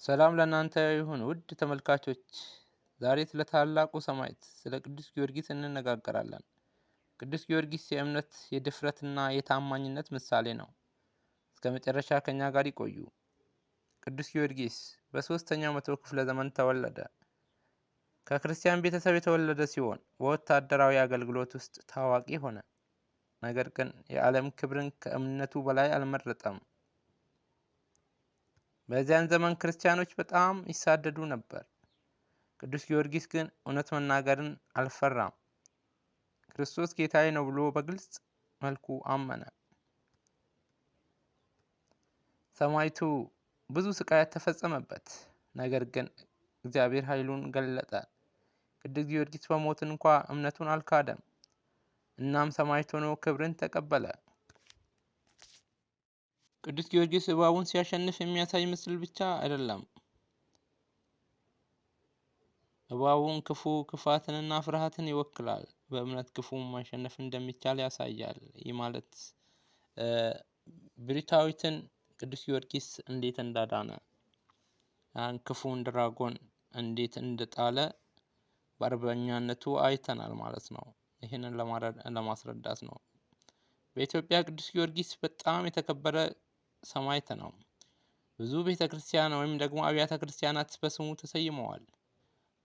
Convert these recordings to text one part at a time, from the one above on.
ሰላም ለእናንተ ይሁን ውድ ተመልካቾች፣ ዛሬ ስለ ታላቁ ሰማዕት ስለ ቅዱስ ጊዮርጊስ እንነጋገራለን። ቅዱስ ጊዮርጊስ የእምነት የድፍረትና የታማኝነት ምሳሌ ነው። እስከ መጨረሻ ከኛ ጋር ይቆዩ። ቅዱስ ጊዮርጊስ በ3ኛው መቶ ክፍለ ዘመን ተወለደ። ከክርስቲያን ቤተሰብ የተወለደ ሲሆን በወታደራዊ አገልግሎት ውስጥ ታዋቂ ሆነ። ነገር ግን የዓለም ክብርን ከእምነቱ በላይ አልመረጠም። በዚያን ዘመን ክርስቲያኖች በጣም ይሳደዱ ነበር። ቅዱስ ጊዮርጊስ ግን እውነት መናገርን አልፈራም። ክርስቶስ ጌታዬ ነው ብሎ በግልጽ መልኩ አመነ። ሰማዕቱ ብዙ ስቃይ ተፈጸመበት። ነገር ግን እግዚአብሔር ኃይሉን ገለጠ። ቅዱስ ጊዮርጊስ በሞት እንኳን እምነቱን አልካደም። እናም ሰማዕት ሆኖ ክብርን ተቀበለ። ቅዱስ ጊዮርጊስ እባቡን ሲያሸንፍ የሚያሳይ ምስል ብቻ አይደለም። እባቡን ክፋትንና ፍርሃትን ይወክላል። በእምነት ክፉን ማሸነፍ እንደሚቻል ያሳያል። ይህ ማለት ብሪታዊትን ቅዱስ ጊዮርጊስ እንዴት እንዳዳነ፣ ክፉን ድራጎን እንዴት እንደጣለ በአርበኛነቱ አይተናል ማለት ነው። ይህንን ለማስረዳት ነው። በኢትዮጵያ ቅዱስ ጊዮርጊስ በጣም የተከበረ ሰማዕት ነው። ብዙ ቤተክርስቲያን ወይም ደግሞ አብያተ ክርስቲያናት በስሙ ተሰይመዋል።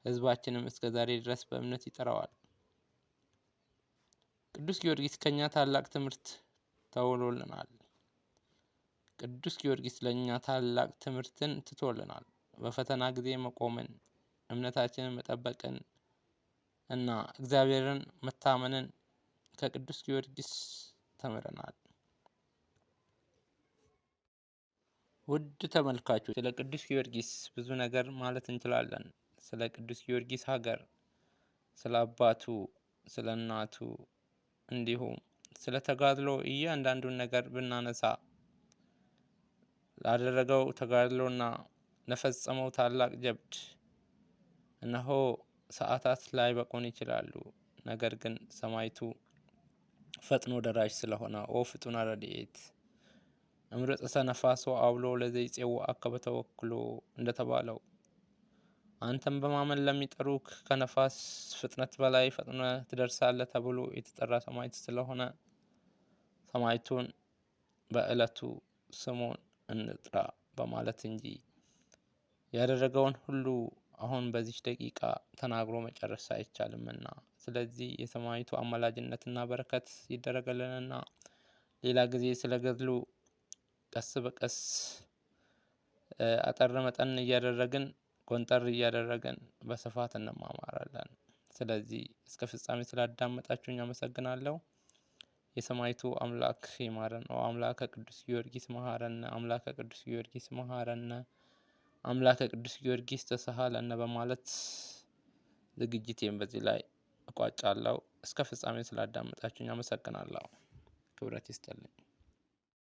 ሕዝባችንም እስከ ዛሬ ድረስ በእምነት ይጠራዋል። ቅዱስ ጊዮርጊስ ከኛ ታላቅ ትምህርት ተውሎልናል። ቅዱስ ጊዮርጊስ ለኛ ታላቅ ትምህርትን ትቶልናል። በፈተና ጊዜ መቆምን፣ እምነታችንን መጠበቅን እና እግዚአብሔርን መታመንን ከቅዱስ ጊዮርጊስ ተምረናል። ውድ ተመልካቾች፣ ስለ ቅዱስ ጊዮርጊስ ብዙ ነገር ማለት እንችላለን። ስለ ቅዱስ ጊዮርጊስ ሀገር፣ ስለ አባቱ፣ ስለ እናቱ እንዲሁም ስለ ተጋድሎ እያንዳንዱን ነገር ብናነሳ ላደረገው ተጋድሎና ለፈጸመው ታላቅ ጀብድ እነሆ ሰዓታት ላይ በቆን ይችላሉ። ነገር ግን ሰማዕቱ ፈጥኖ ደራሽ ስለሆነ ኦ ፍጡነ ረድኤት እምርጽ ሰነፋሶ አብሎ ለዘይጼው አከበ ተወክሎ እንደተባለው አንተም በማመን ለሚጠሩክ ከነፋስ ፍጥነት በላይ ፈጥነ ትደርሳለህ ተብሎ የተጠራ ሰማዕት ስለሆነ ሰማዕቱን በእለቱ ስሙን እንጥራ በማለት እንጂ ያደረገውን ሁሉ አሁን በዚህ ደቂቃ ተናግሮ መጨረስ አይቻልምና፣ ስለዚህ የሰማዕቱ አማላጅነትና በረከት ይደረግልንና ሌላ ጊዜ ስለገድሉ ቀስ በቀስ አጠር መጠን እያደረግን ቆንጠር እያደረግን በስፋት እንማማራለን። ስለዚህ እስከ ፍጻሜ ስላዳመጣችሁኝ አመሰግናለሁ። የሰማዕቱ አምላክ ይማረን። አምላከ ቅዱስ ጊዮርጊስ መሐረነ፣ አምላከ ቅዱስ ጊዮርጊስ መሐረነ፣ አምላከ ቅዱስ ጊዮርጊስ ተሳሃለነ በማለት ዝግጅቴን በዚህ ላይ እቋጫለሁ። እስከ ፍጻሜ ስላዳመጣችሁኝ አመሰግናለሁ። ክብረት ይስጥልኝ።